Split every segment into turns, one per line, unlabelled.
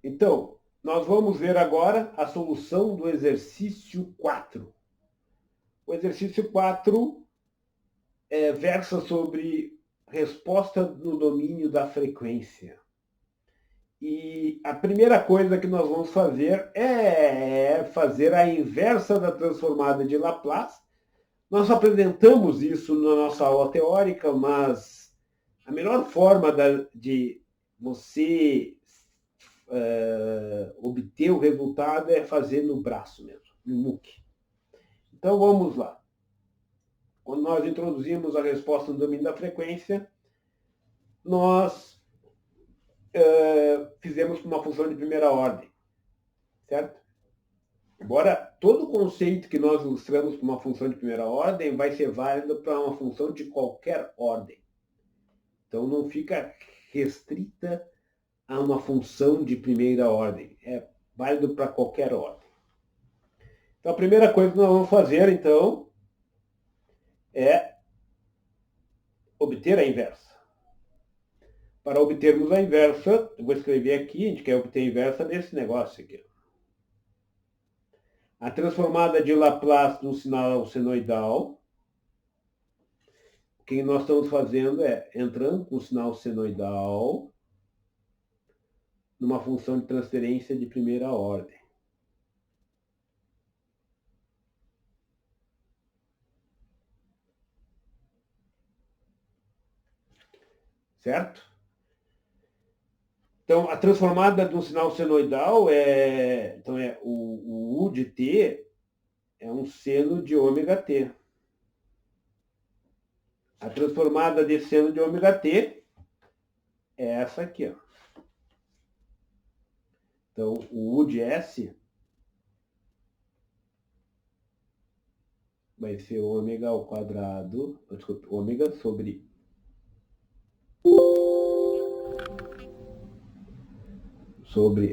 Então, nós vamos ver agora a solução do exercício 4. O exercício 4 versa sobre resposta no domínio da frequência. E a primeira coisa que nós vamos fazer é fazer a inversa da transformada de Laplace. Nós apresentamos isso na nossa aula teórica, mas a melhor forma de você obter o resultado é fazer no braço mesmo, no muque. Então vamos lá. Quando nós introduzimos a resposta no domínio da frequência, nós fizemos uma função de primeira ordem, certo? Agora, todo conceito que nós ilustramos para uma função de primeira ordem vai ser válido para uma função de qualquer ordem. Então, não fica restrita a uma função de primeira ordem. É válido para qualquer ordem. Então, a primeira coisa que nós vamos fazer, então, é obter a inversa. Para obtermos a inversa, eu vou escrever aqui, a gente quer obter a inversa desse negócio aqui. A transformada de Laplace no sinal senoidal. O que nós estamos fazendo é entrando com o sinal senoidal numa função de transferência de primeira ordem. Certo? Então, a transformada de um sinal senoidal então o U de t é um seno de ômega t. A transformada de seno de ômega t é essa aqui, ó. Então, o U de S vai ser ômega ao quadrado, desculpa, ômega sobre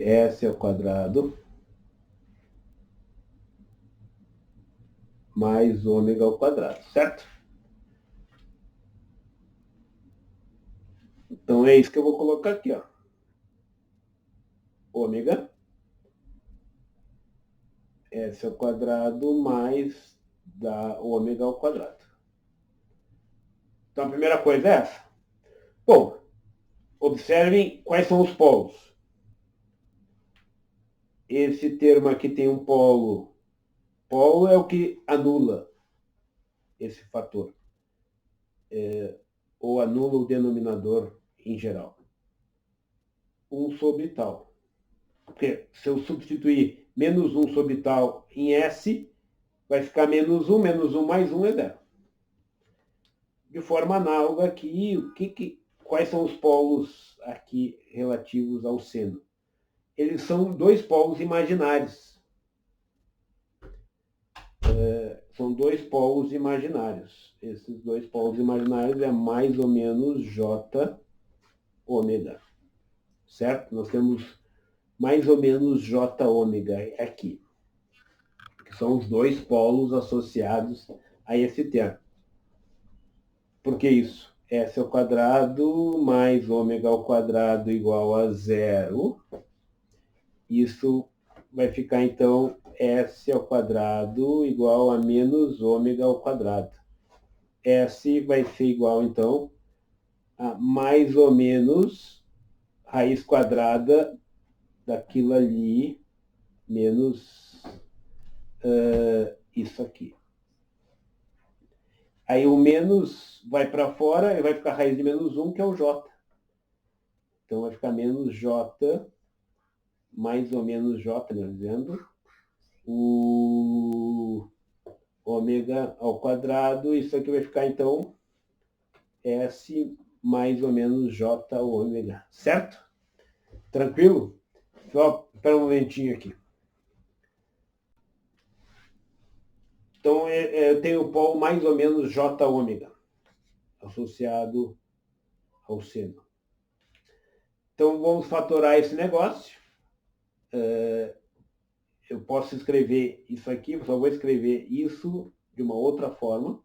S ao quadrado mais ômega ao quadrado, certo? Então é isso que eu vou colocar aqui, ó. Ômega S ao quadrado mais da ômega ao quadrado. Então a primeira coisa é essa. Bom, observem quais são os polos. Esse termo aqui tem um polo. Polo é o que anula esse fator. Ou anula o denominador em geral. 1 sobre tal. Porque se eu substituir menos 1 sobre tal em S, vai ficar menos 1 mais 1 é 0. De forma análoga aqui, quais são os polos aqui relativos ao seno? Eles são dois polos imaginários. São dois polos imaginários. Esses dois polos imaginários é mais ou menos J ômega. Certo? Nós temos mais ou menos J ômega aqui. Que são os dois polos associados a esse termo. Por que isso? S ao quadrado mais ômega ao quadrado igual a 0. Isso vai ficar, então, S ao quadrado igual a menos ômega ao quadrado. S vai ser igual, então, a mais ou menos raiz quadrada daquilo ali menos isso aqui. Aí o menos vai para fora e vai ficar a raiz de menos 1, que é o J. Então vai ficar menos J, mais ou menos J, né, dizendo, o ômega ao quadrado. Isso aqui vai ficar, então, S mais ou menos J ômega. Certo? Tranquilo? Só espera um momentinho aqui. Então, eu tenho o polo mais ou menos J ômega associado ao seno. Então, vamos fatorar esse negócio. Eu posso escrever isso aqui, só vou escrever isso de uma outra forma.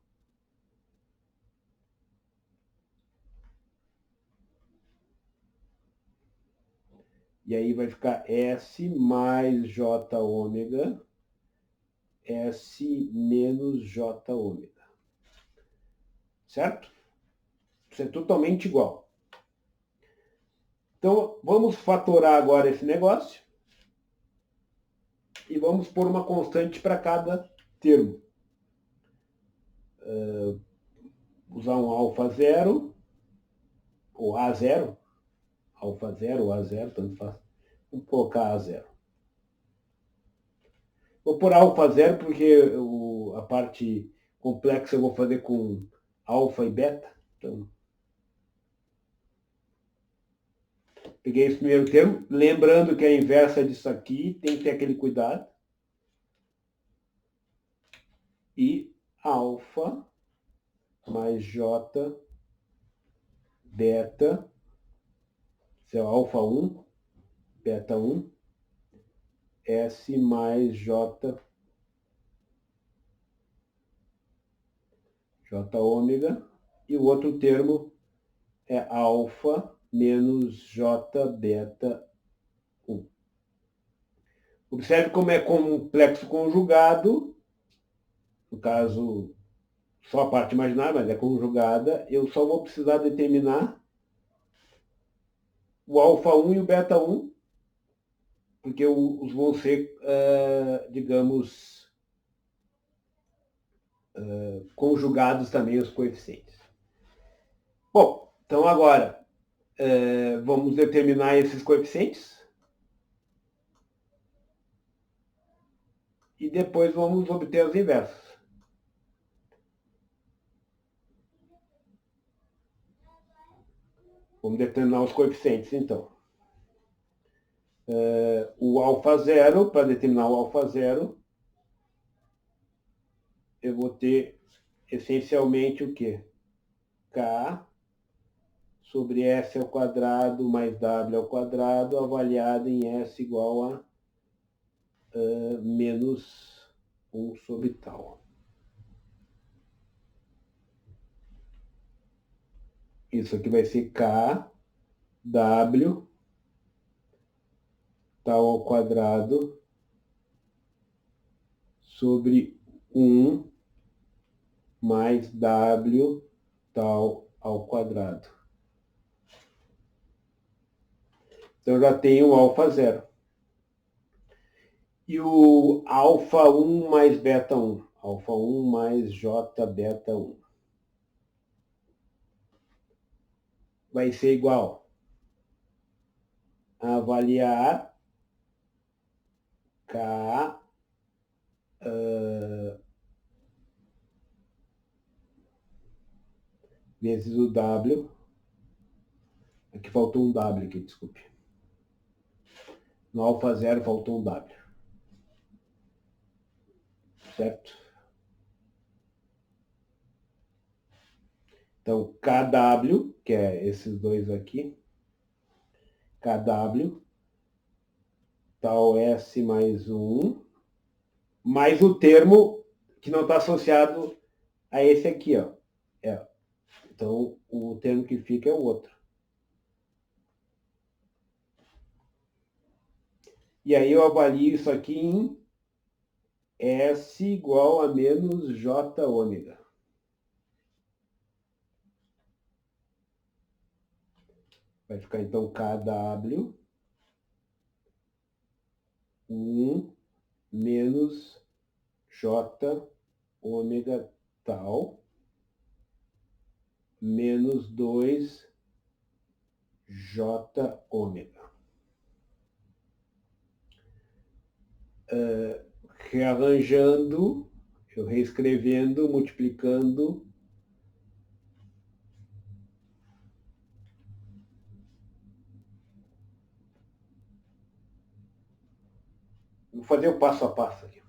E aí vai ficar S mais J ômega, S menos J ômega. Certo? Isso é totalmente igual. Então, vamos fatorar agora esse negócio. E vamos pôr uma constante para cada termo. Usar um alfa zero, ou A zero. Alfa zero ou A zero, tanto faz. Vamos colocar A zero. Vou pôr alfa zero porque a parte complexa eu vou fazer com alfa e beta. Então, peguei esse primeiro termo, lembrando que a inversa disso aqui tem que ter aquele cuidado. E alfa mais J beta, isso é alfa 1, beta 1, S mais J ômega, e o outro termo é alfa menos J beta 1. Observe como é complexo conjugado, no caso, só a parte imaginária, mas é conjugada, eu só vou precisar determinar o alfa 1 e o beta 1, porque os vão ser, digamos, conjugados também os coeficientes. Bom, então agora vamos determinar esses coeficientes e depois vamos obter as inversas. Vamos determinar os coeficientes, então. O alfa zero, para determinar o alfa zero, eu vou ter essencialmente o quê? K sobre S ao quadrado mais W ao quadrado, avaliado em S igual a menos 1 sobre tal. Isso aqui vai ser K, W, tal ao quadrado, sobre 1 mais W, tal ao quadrado. Então, eu já tenho o alfa zero. E o alfa 1 mais beta 1. Alfa 1 mais J beta 1. Vai ser igual a avaliar K vezes o W. Aqui faltou um W aqui, desculpe. No alfa zero faltou um W. Certo? Então, KW, que é esses dois aqui, KW, tal S mais 1, mais o termo que não está associado a esse aqui, ó. Então, o termo que fica é o outro. E aí eu avalio isso aqui em S igual a menos J ômega. Vai ficar então KW 1 menos J ômega tal menos 2 J ômega. Rearranjando, eu reescrevendo, multiplicando. Vou fazer o passo a passo aqui.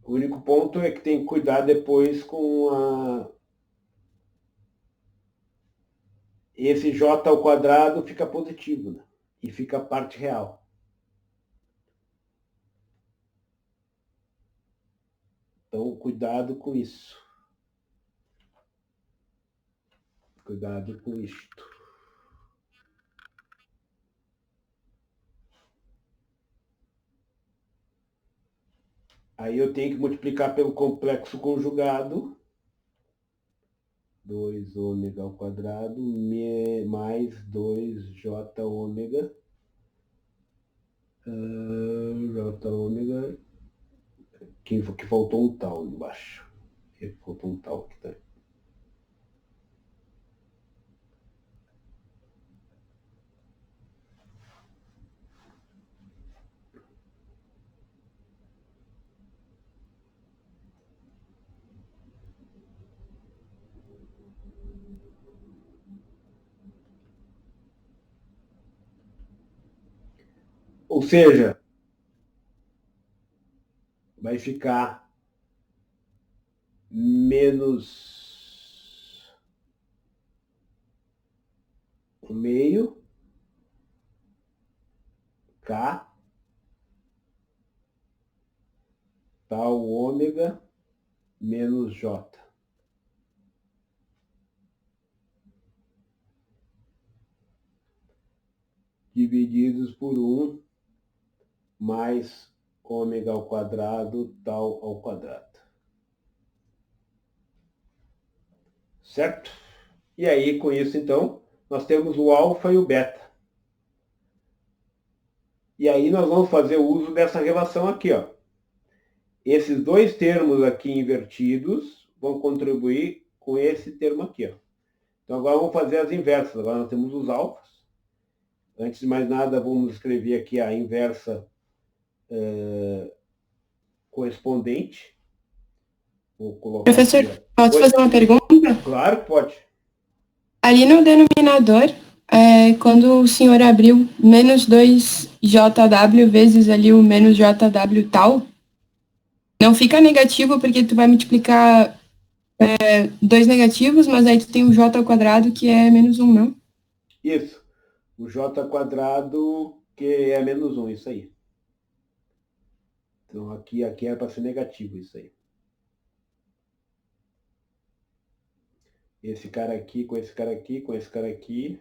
O único ponto é que tem que cuidar depois com esse J ao quadrado fica positivo, né? E fica a parte real. Então, cuidado com isso. cuidado com isto. Aí eu tenho que multiplicar pelo complexo conjugado. 2 ômega ao quadrado mais 2j ômega. J ômega. Que faltou um tal embaixo. Faltou um tal aqui também. Ou seja, vai ficar menos o meio K tal ômega menos J. Divididos por 1 mais ômega ao quadrado tal ao quadrado. Certo? E aí, com isso, então, nós temos o alfa e o beta. E aí nós vamos fazer uso dessa relação aqui, ó. Esses dois termos aqui invertidos vão contribuir com esse termo aqui, ó. Então agora vamos fazer as inversas. Agora nós temos os alfas. Antes de mais nada, vamos escrever aqui a inversa correspondente. Vou colocar
Professor,
aqui,
posso fazer uma pergunta?
Claro que pode.
Ali no denominador, quando o senhor abriu menos 2JW vezes ali o menos JW tal, não fica negativo porque tu vai multiplicar dois negativos, mas aí tu tem o J ao quadrado que é menos 1, não?
Isso. O J quadrado, que é menos 1, isso aí. Então aqui era para ser negativo, isso aí. Esse cara aqui, com esse cara aqui, com esse cara aqui.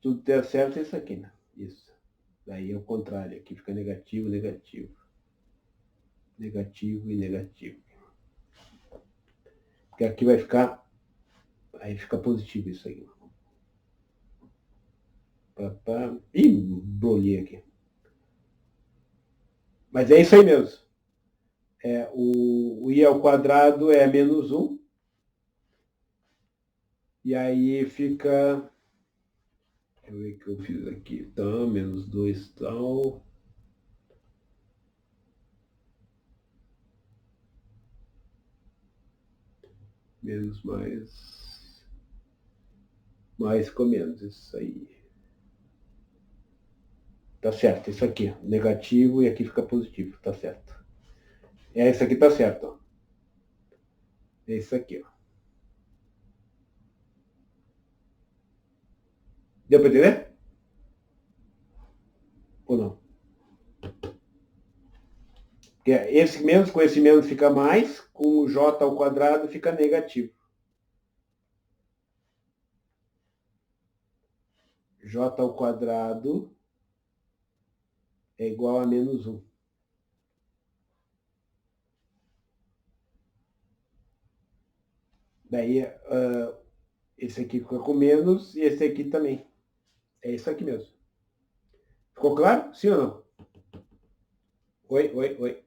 Tudo der certo é isso aqui, né? Isso. Daí é o contrário. Aqui fica negativo, negativo. Negativo e negativo. Porque aqui vai ficar... Aí fica positivo isso aí. Ih, brolhei aqui. Mas é isso aí mesmo. O I ao quadrado é menos 1. E aí fica... Deixa eu ver o que eu fiz aqui. Então, menos 2 tal. Menos mais com menos. Isso aí. Tá certo. Isso aqui. Negativo e aqui fica positivo. Tá certo. Esse aqui tá certo. Ó. É isso aqui. Ó. Deu para entender? Ou não? Porque esse menos com esse menos fica mais, com o j ao quadrado fica negativo. J ao quadrado é igual a menos 1. Daí, esse aqui fica com menos e esse aqui também. É isso aqui mesmo. Ficou claro? Sim ou não? Oi, oi, oi.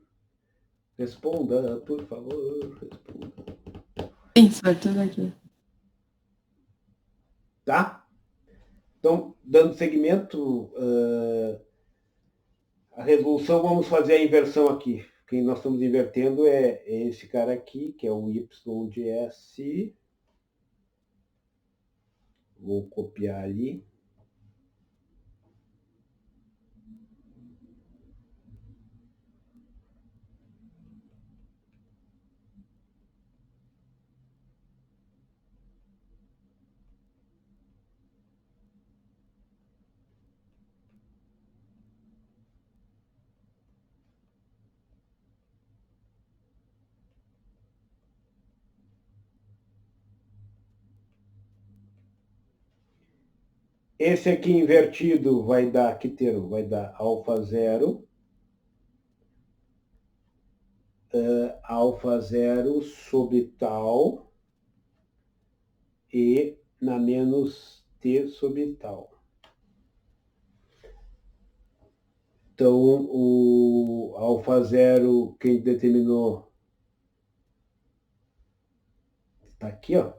Responda, por favor. Responda.
Sim, senhor, tudo aqui.
Tá? Então, dando seguimento à resolução, vamos fazer a inversão aqui. Quem nós estamos invertendo é esse cara aqui, que é o y de S. Vou copiar ali. Esse aqui invertido vai dar, que termo? Vai dar alfa zero, alfa zero sobre tal e na menos t sobre tal. Então, o alfa zero que a gente determinou está aqui, ó.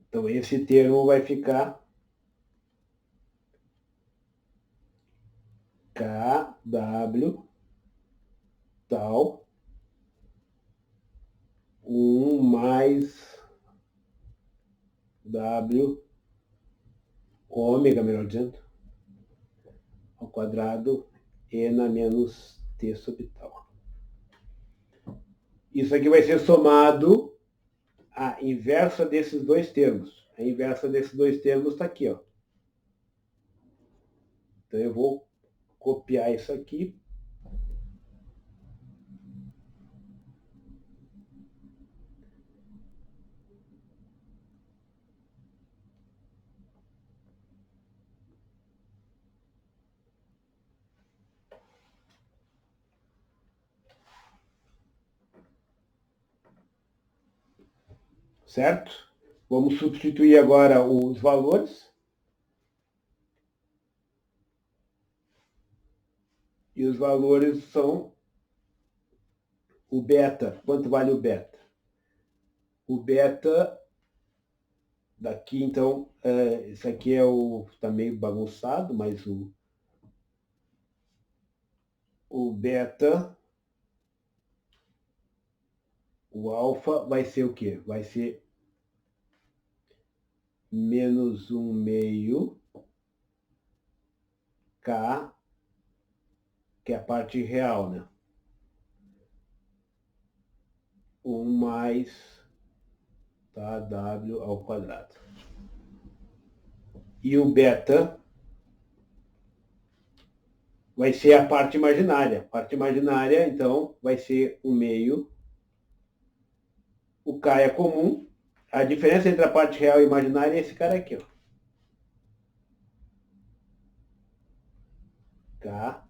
Então, esse termo vai ficar KW tal 1 mais W ômega, melhor dizendo, ao quadrado e na menos t sobre tal. Isso aqui vai ser somado à inversa desses dois termos. A inversa desses dois termos está aqui, ó. Então eu vou copiar isso aqui. Certo? Vamos substituir agora os valores. E os valores são o beta. Quanto vale o beta? O beta daqui, então, isso aqui está meio bagunçado, mas o beta, o alfa vai ser o quê? Vai ser menos 1 meio K, que é a parte real, né? 1 mais tá, W ao quadrado. E o beta vai ser a parte imaginária. A parte imaginária, então, vai ser 1 meio. O K é comum. A diferença entre a parte real e imaginária é esse cara aqui, ó. K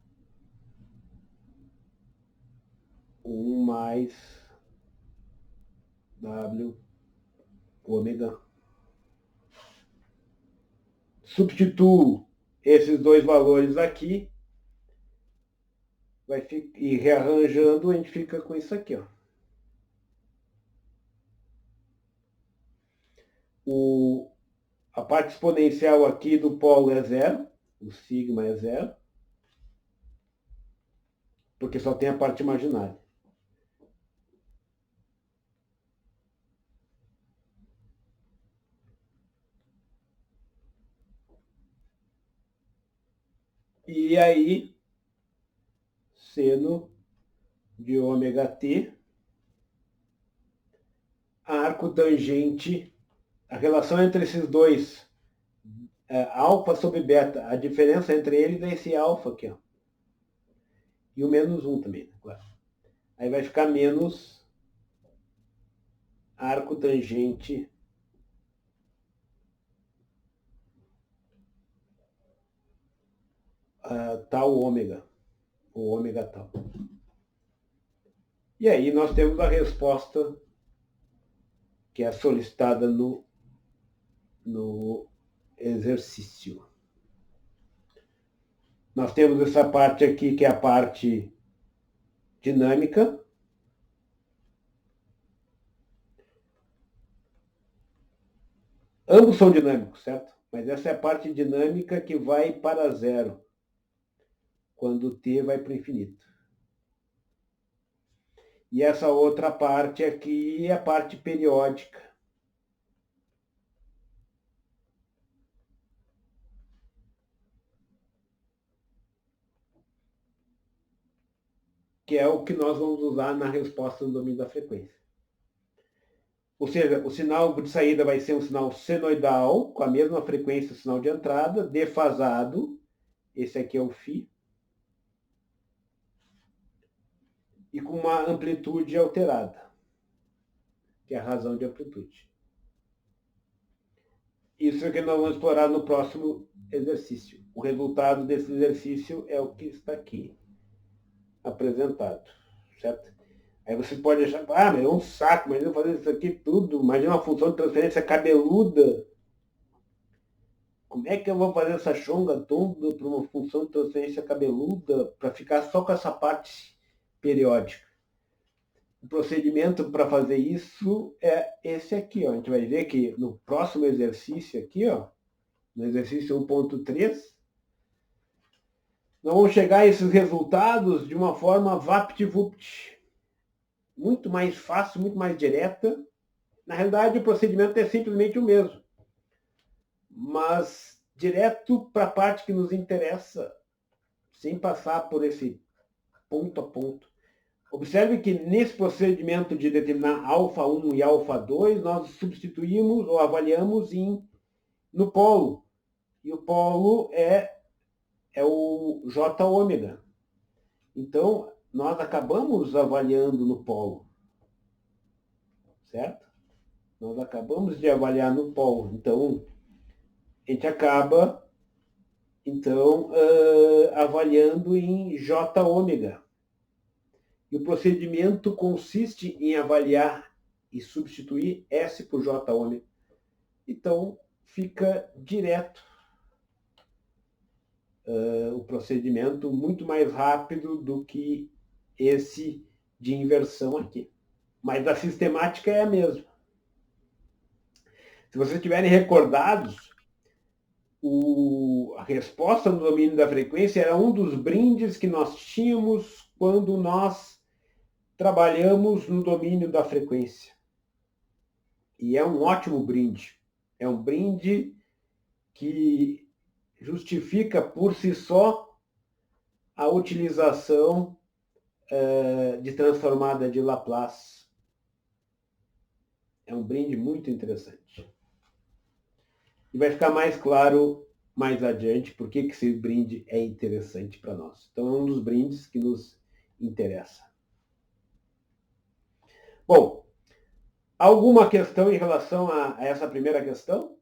1 mais W ômega. Substituo esses dois valores aqui e rearranjando a gente fica com isso aqui, ó. A parte exponencial aqui do polo é zero, o sigma é zero, porque só tem a parte imaginária. E aí, seno de ômega t, arco tangente, a relação entre esses dois, alfa sobre beta, a diferença entre eles é esse alfa aqui, ó. E o menos 1 também, claro. Aí vai ficar menos arco tangente tal ômega, ou ômega tal. E aí nós temos a resposta que é solicitada no exercício. Nós temos essa parte aqui, que é a parte dinâmica. Ambos são dinâmicos, certo? Mas essa é a parte dinâmica que vai para zero, quando t vai para o infinito. E essa outra parte aqui é a parte periódica. Que é o que nós vamos usar na resposta no domínio da frequência. Ou seja, o sinal de saída vai ser um sinal senoidal, com a mesma frequência do sinal de entrada, defasado, esse aqui é o φ, e com uma amplitude alterada. que é a razão de amplitude. Isso é que nós vamos explorar no próximo exercício. O resultado desse exercício é o que está aqui apresentado, certo? Aí você pode achar, mas é um saco, mas eu vou fazer isso aqui tudo. Imagina uma função de transferência cabeluda. Como é que eu vou fazer essa chonga toda para uma função de transferência cabeluda para ficar só com essa parte periódica? O procedimento para fazer isso é esse aqui. Ó. A gente vai ver que no próximo exercício aqui, ó, no exercício 1.3, nós vamos chegar a esses resultados de uma forma vapt-vupt. Muito mais fácil, muito mais direta. Na realidade, o procedimento é simplesmente o mesmo. Mas direto para a parte que nos interessa, sem passar por esse ponto a ponto. Observe que nesse procedimento de determinar alfa 1 e alfa 2, nós substituímos ou avaliamos no polo. E o polo é o J ômega. Então, nós acabamos avaliando no polo. Certo? Nós acabamos de avaliar no polo. Então, a gente acaba avaliando em J ômega. E o procedimento consiste em avaliar e substituir S por J ômega. Então, fica direto o procedimento muito mais rápido do que esse de inversão aqui. Mas a sistemática é a mesma. Se vocês estiverem recordados, a resposta no domínio da frequência era um dos brindes que nós tínhamos quando nós trabalhamos no domínio da frequência. E é um ótimo brinde. É um brinde que justifica por si só a utilização de transformada de Laplace. É um brinde muito interessante. E vai ficar mais claro mais adiante por que esse brinde é interessante para nós. Então, é um dos brindes que nos interessa. Bom, alguma questão em relação a essa primeira questão?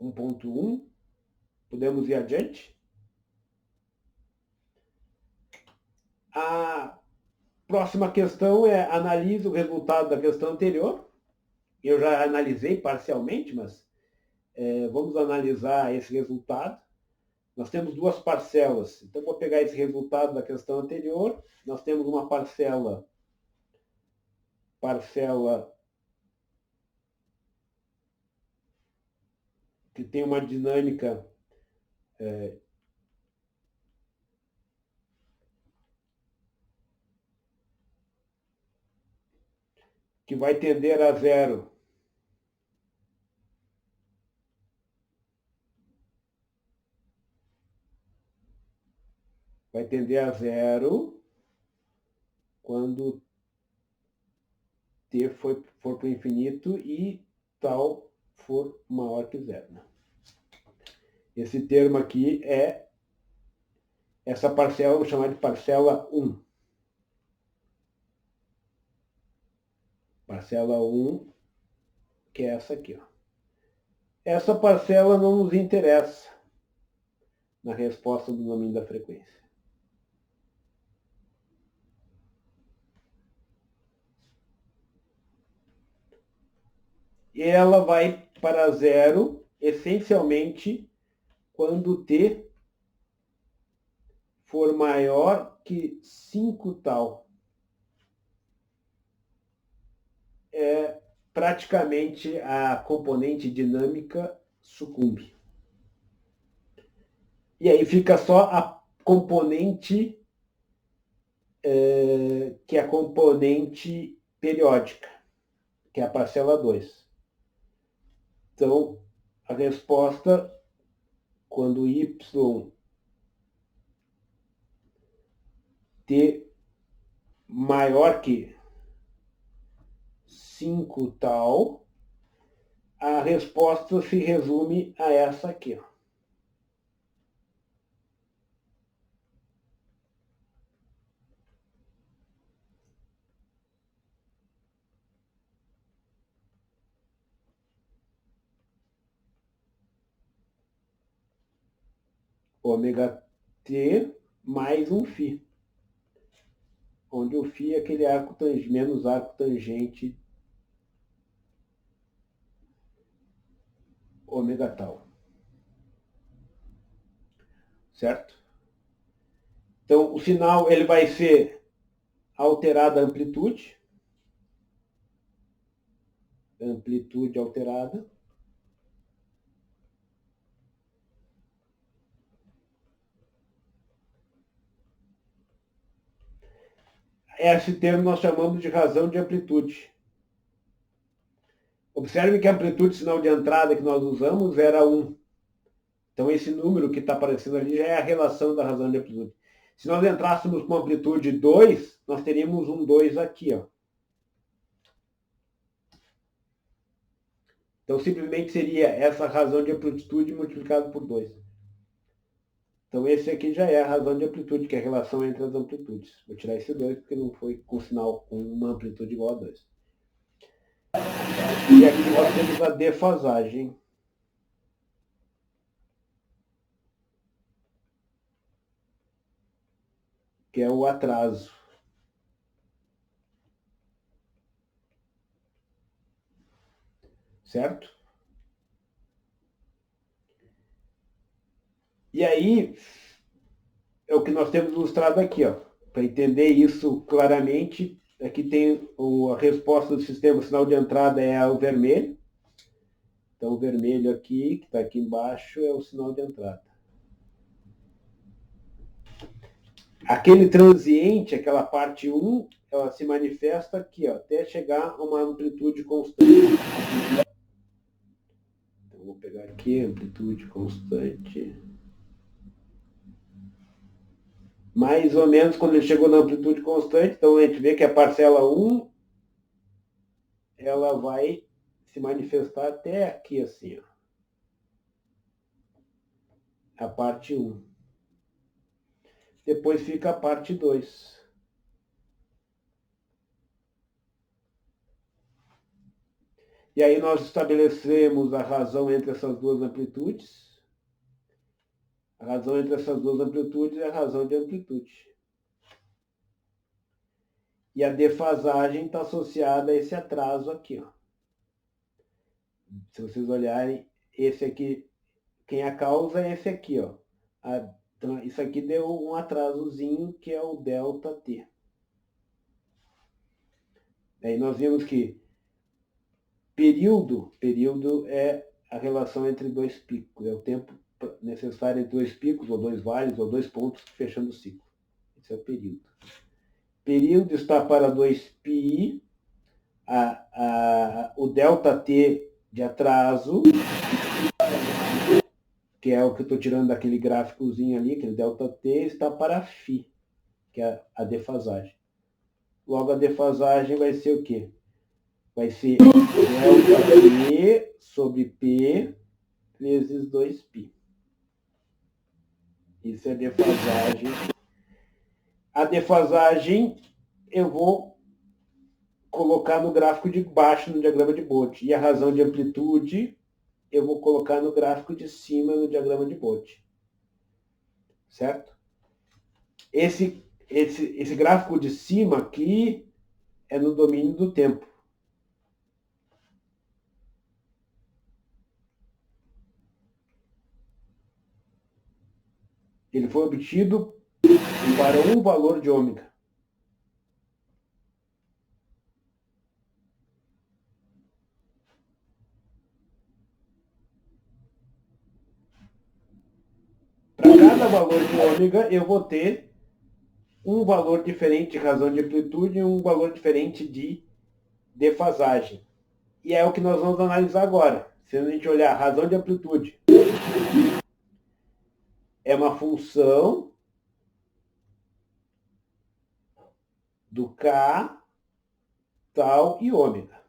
1.1. Podemos ir adiante? A próxima questão é analise o resultado da questão anterior. Eu já analisei parcialmente, mas vamos analisar esse resultado. Nós temos duas parcelas. Então, vou pegar esse resultado da questão anterior. Nós temos uma parcela que tem uma dinâmica que vai tender a zero. Vai tender a zero quando t for para o infinito e tal for maior que zero. Esse termo aqui é essa parcela, vamos chamar de parcela 1. Parcela 1, que é essa aqui. Ó. Essa parcela não nos interessa na resposta do domínio da frequência. E ela vai para zero, essencialmente, quando t for maior que 5 tal. É praticamente a componente dinâmica sucumbe. E aí fica só a componente que é a componente periódica, que é a parcela 2. Então, a resposta, quando y t maior que 5 tal, a resposta se resume a essa aqui. Ó. ômega t mais um φ. Onde o φ é aquele arco tangente, menos arco tangente ômega tal. Certo? Então, o sinal ele vai ser alterada a amplitude. Amplitude alterada. Esse termo nós chamamos de razão de amplitude. Observe que a amplitude sinal de entrada que nós usamos era 1. Então, esse número que está aparecendo ali já é a relação da razão de amplitude. Se nós entrássemos com amplitude 2, nós teríamos um 2 aqui. Ó. Então, simplesmente seria essa razão de amplitude multiplicado por 2. Então, esse aqui já é a razão de amplitude, que é a relação entre as amplitudes. Vou tirar esse 2 porque não foi com sinal com uma amplitude igual a 2. E aqui nós temos a defasagem. Que é o atraso. Certo? E aí, é o que nós temos ilustrado aqui, ó. Para entender isso claramente, aqui tem a resposta do sistema, o sinal de entrada é o vermelho. Então, o vermelho aqui, que está aqui embaixo, é o sinal de entrada. Aquele transiente, aquela parte 1, ela se manifesta aqui, ó, até chegar a uma amplitude constante. Então, vou pegar aqui, amplitude constante. Mais ou menos quando ele chegou na amplitude constante, então a gente vê que a parcela 1, ela vai se manifestar até aqui, assim, ó. A parte 1. Depois fica a parte 2. E aí nós estabelecemos a razão entre essas duas amplitudes. A razão entre essas duas amplitudes é a razão de amplitude. E a defasagem está associada a esse atraso aqui, ó. Se vocês olharem, esse aqui, quem a causa é esse aqui, ó. Então, isso aqui deu um atrasozinho que é o ΔT. Aí nós vimos que período é a relação entre dois picos, é o tempo necessário entre dois picos, ou dois vales, ou dois pontos fechando o ciclo. Esse é o período. Período está para 2π, o ΔT de atraso, que é o que eu estou tirando daquele gráficozinho ali, aquele ΔT, está para φ, que é a defasagem. Logo, a defasagem vai ser o quê? Vai ser ΔT sobre P vezes 2π. Isso é defasagem. A defasagem eu vou colocar no gráfico de baixo, no diagrama de Bode. E a razão de amplitude eu vou colocar no gráfico de cima, no diagrama de Bode. Certo? Esse gráfico de cima aqui é no domínio do tempo. Ele foi obtido para um valor de ômega. Para cada valor de ômega, eu vou ter um valor diferente de razão de amplitude e um valor diferente de defasagem. E é o que nós vamos analisar agora. Se a gente olhar a razão de amplitude, é uma função do K, tal e ômega.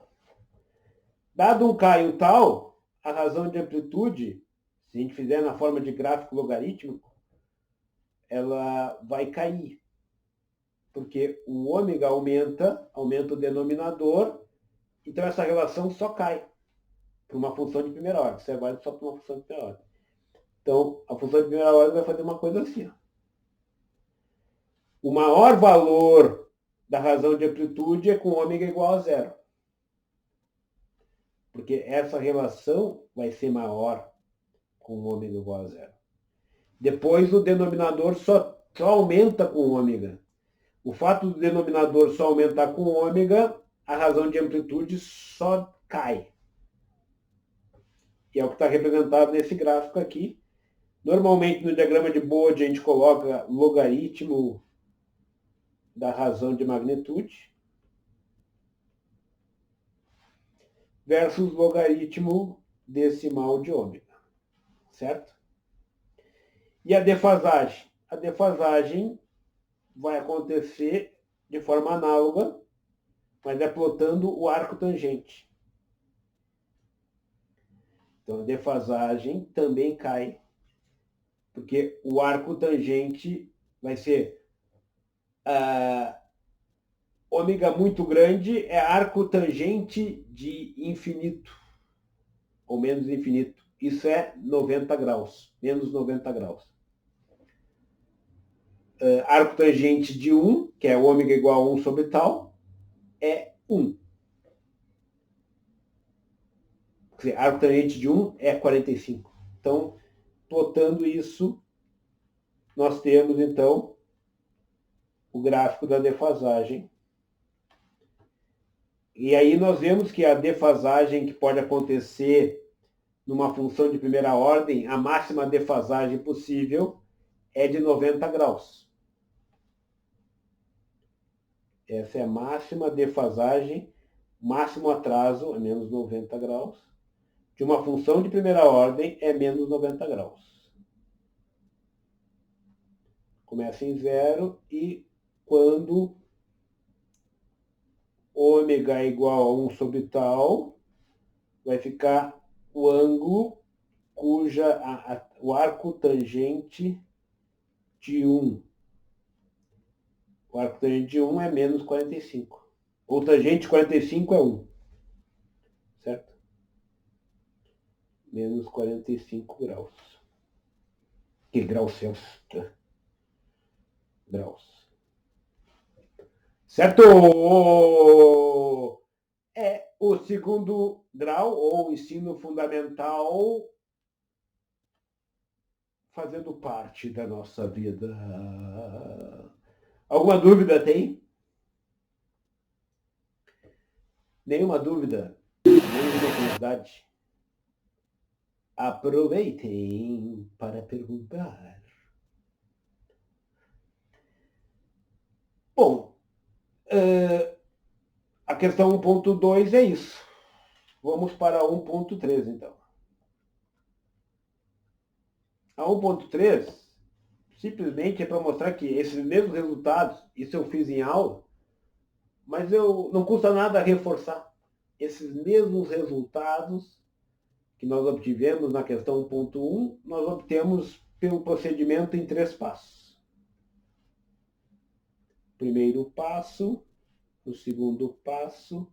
Dado um K e um tal, a razão de amplitude, se a gente fizer na forma de gráfico logarítmico, ela vai cair. Porque o ômega aumenta o denominador, então essa relação só cai para uma função de primeira ordem. Isso é válido só para uma função de primeira ordem. Então, a função de primeira ordem vai fazer uma coisa assim. Ó. O maior valor da razão de amplitude é com ômega igual a zero. Porque essa relação vai ser maior com ômega igual a zero. Depois, o denominador só aumenta com ômega. O fato do denominador só aumentar com ômega, a razão de amplitude só cai. Que é o que está representado nesse gráfico aqui. Normalmente, no diagrama de Bode, a gente coloca logaritmo da razão de magnitude versus logaritmo decimal de ômega. Certo? E a defasagem? A defasagem vai acontecer de forma análoga, mas é plotando o arco tangente. Então, a defasagem também cai, porque o arco tangente vai ser ômega muito grande, é arco tangente de infinito, ou menos infinito. Isso é 90 graus, menos 90 graus. Arco tangente de 1, que é ômega igual a 1 sobre tal, é 1. Quer dizer, arco tangente de 1 é 45. Então, plotando isso, nós temos, então, o gráfico da defasagem. E aí nós vemos que a defasagem que pode acontecer numa função de primeira ordem, a máxima defasagem possível é de 90 graus. Essa é a máxima defasagem, máximo atraso é menos 90 graus. De uma função de primeira ordem é menos 90 graus. Começa em zero e quando ômega é igual a 1 sobre tal, vai ficar o ângulo cuja o arco tangente de 1. O arco tangente de 1 é menos 45. O tangente de 45 é 1. Certo? Menos 45 graus. Que graus Celsius? Graus. Certo? É o segundo grau, ou ensino fundamental, fazendo parte da nossa vida. Alguma dúvida tem? Nenhuma dúvida? Nenhuma curiosidade? Aproveitem para perguntar. Bom, a questão 1.2 é isso. Vamos para 1.3, então. A 1.3 simplesmente é para mostrar que esses mesmos resultados, isso eu fiz em aula, mas não custa nada reforçar. Esses mesmos resultados que nós obtivemos na questão 1.1, nós obtemos pelo procedimento em 3 passos. Primeiro passo, o segundo passo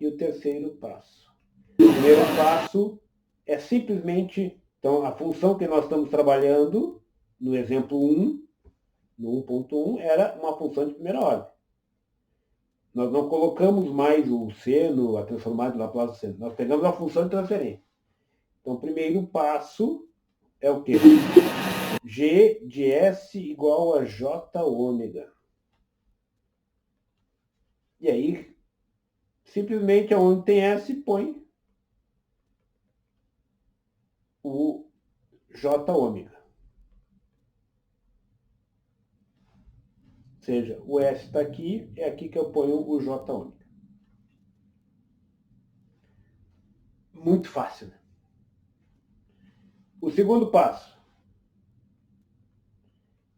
e o terceiro passo. O primeiro passo é simplesmente, então, a função que nós estamos trabalhando, no exemplo 1, no 1.1, era uma função de primeira ordem. Nós não colocamos mais o seno, a transformada de Laplace do seno. Nós pegamos a função de transferência. Então, o primeiro passo é o quê? G de S igual a J ômega. E aí, simplesmente onde tem S, põe o J ômega. Ou seja, o S está aqui, é aqui que eu ponho o J ômega. Muito fácil, né? O segundo passo.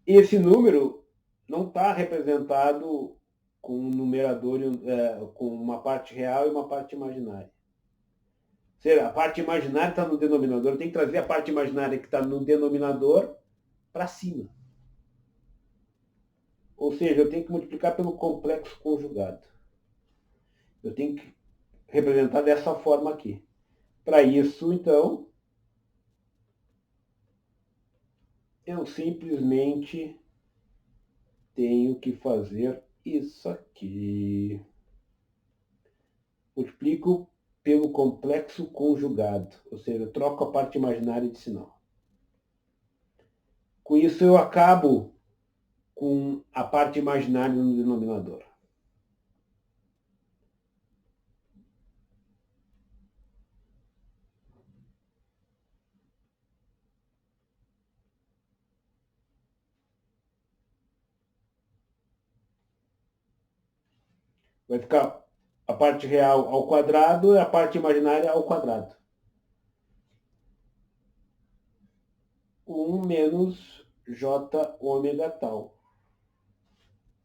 Esse número não está representado com um numerador, com uma parte real e uma parte imaginária. Ou seja, a parte imaginária está no denominador, eu tenho que trazer a parte imaginária que está no denominador para cima. Ou seja, eu tenho que multiplicar pelo complexo conjugado. Eu tenho que representar dessa forma aqui. Para isso, então, eu simplesmente tenho que fazer isso aqui. Multiplico pelo complexo conjugado, ou seja, eu troco a parte imaginária de sinal. Com isso eu acabo com a parte imaginária no denominador. Vai ficar a parte real ao quadrado e a parte imaginária ao quadrado. 1 menos j ômega tal.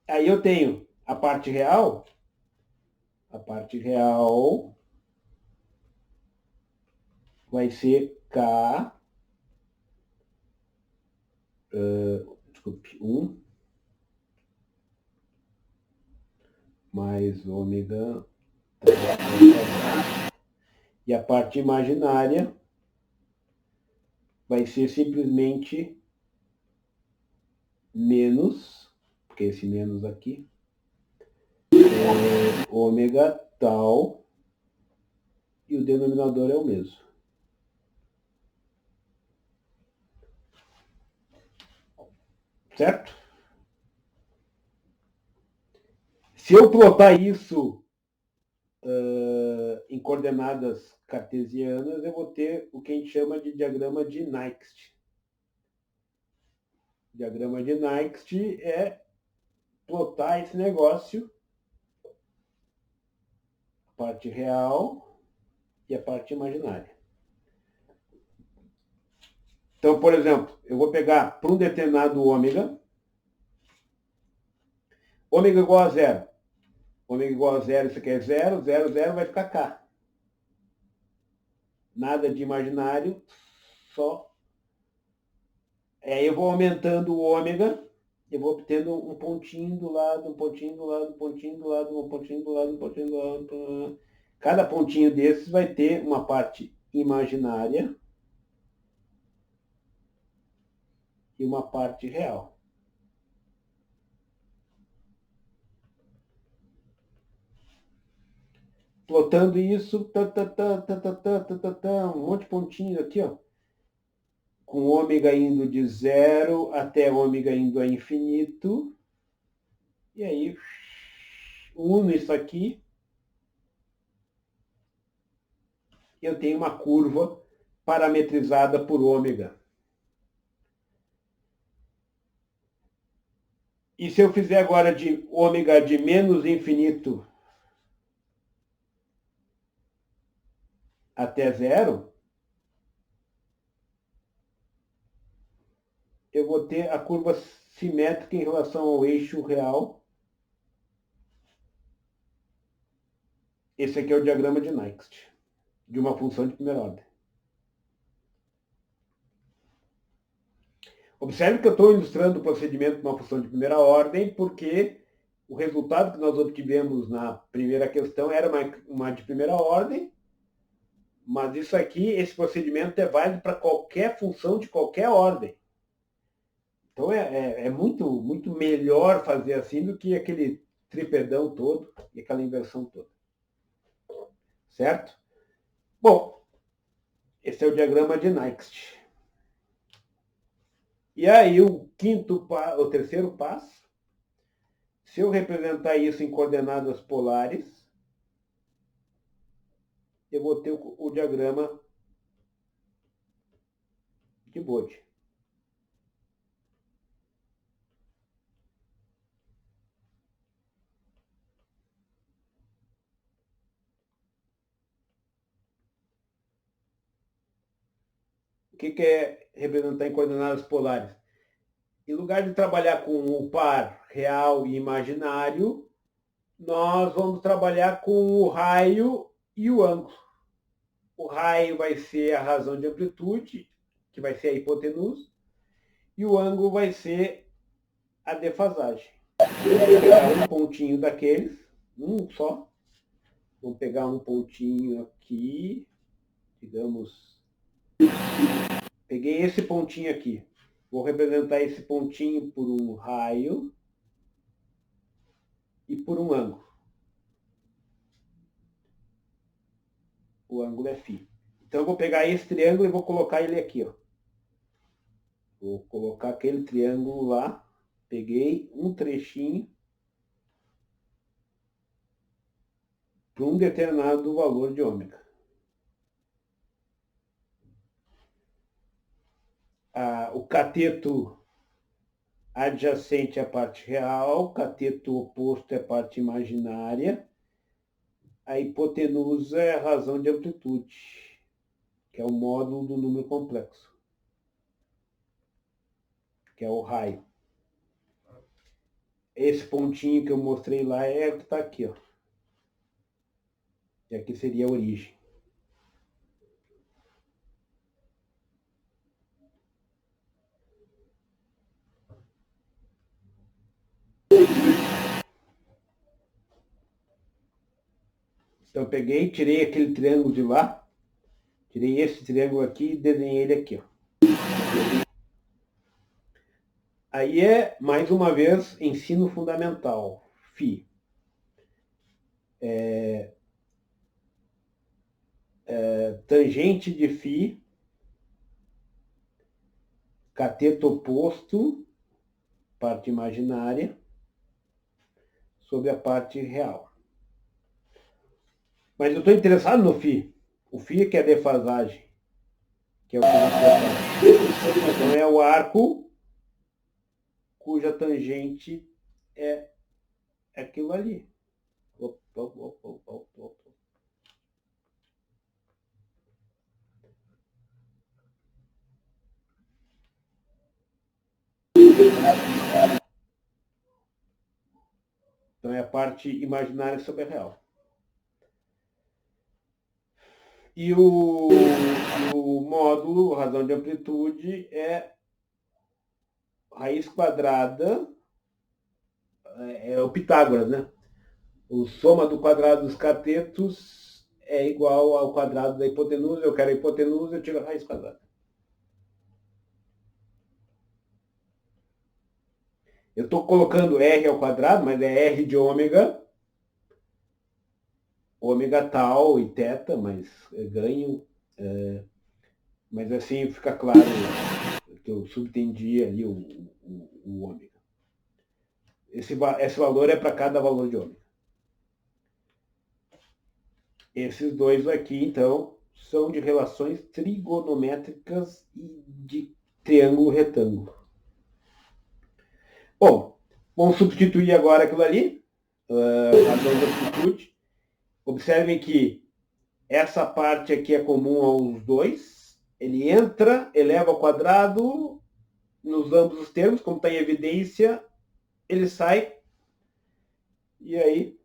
Aí eu tenho a parte real vai ser K, desculpe, 1 mais ômega e a parte imaginária vai ser simplesmente menos, porque esse menos aqui, ômega tal, e o denominador é o mesmo. Certo? Se eu plotar isso em coordenadas cartesianas, eu vou ter o que a gente chama de diagrama de Nyquist. O diagrama de Nyquist é plotar esse negócio, a parte real e a parte imaginária. Então, por exemplo, eu vou pegar para um determinado ômega igual a zero. Ômega igual a zero, isso aqui é zero, zero, zero, vai ficar K. Nada de imaginário, só. Aí eu vou aumentando o ômega, eu vou obtendo um pontinho do lado, um pontinho do lado, um pontinho do lado, um pontinho do lado, um pontinho do lado. Cada pontinho desses vai ter uma parte imaginária e uma parte real. Plotando isso, um monte de pontinhos aqui, ó, com ômega indo de zero até ômega indo a infinito. E aí, uno isso aqui, eu tenho uma curva parametrizada por ômega. E se eu fizer agora de ômega de menos infinito até zero, eu vou ter a curva simétrica em relação ao eixo real. Esse aqui é o diagrama de Nyquist, de uma função de primeira ordem. Observe que eu estou ilustrando o procedimento de uma função de primeira ordem, porque o resultado que nós obtivemos na primeira questão era uma de primeira ordem, mas isso aqui, esse procedimento é válido para qualquer função de qualquer ordem. Então é muito, muito melhor fazer assim do que aquele tripedão todo e aquela inversão toda. Certo? Bom, esse é o diagrama de Nyquist. E aí o terceiro passo, se eu representar isso em coordenadas polares, eu vou ter o diagrama de Bode. O que é representar em coordenadas polares? Em lugar de trabalhar com o par real e imaginário, nós vamos trabalhar com o raio e o ângulo. O raio vai ser a razão de amplitude, que vai ser a hipotenusa, e o ângulo vai ser a defasagem. Vou pegar um pontinho daqueles, um só. Vamos pegar um pontinho aqui, digamos. Peguei esse pontinho aqui. Vou representar esse pontinho por um raio e por um ângulo. O ângulo é φ. Então eu vou pegar esse triângulo e vou colocar ele aqui, ó. Vou colocar aquele triângulo lá. Peguei um trechinho para um determinado valor de ômega. O cateto adjacente é a parte real, o cateto oposto é a parte imaginária, a hipotenusa é a razão de amplitude, que é o módulo do número complexo, que é o raio. Esse pontinho que eu mostrei lá é o que está aqui, ó. E aqui seria a origem. Então eu peguei, tirei aquele triângulo de lá, tirei esse triângulo aqui e desenhei ele aqui, ó. Aí é, mais uma vez, ensino fundamental, φ. Tangente de φ, cateto oposto, parte imaginária, sobre a parte real. Mas eu estou interessado no φ. O φ é que é a defasagem, que é o que nós tratamos. Então é o arco cuja tangente é aquilo ali. Então é a parte imaginária sobre a real. E o módulo, razão de amplitude, é raiz quadrada, é o Pitágoras, né? O soma do quadrado dos catetos é igual ao quadrado da hipotenusa. Eu quero a hipotenusa, eu tiro a raiz quadrada. Eu estou colocando R ao quadrado, mas é R de ômega, ômega tal e teta, mas ganho. Mas assim fica claro que eu subtendi ali o ômega. Esse valor é para cada valor de ômega. Esses dois aqui, então, são de relações trigonométricas e de triângulo retângulo. Bom, vamos substituir agora aquilo ali, razão de amplitude. Observem que essa parte aqui é comum aos dois. Ele entra, eleva ao quadrado, nos ambos os termos, como está em evidência, ele sai, e aí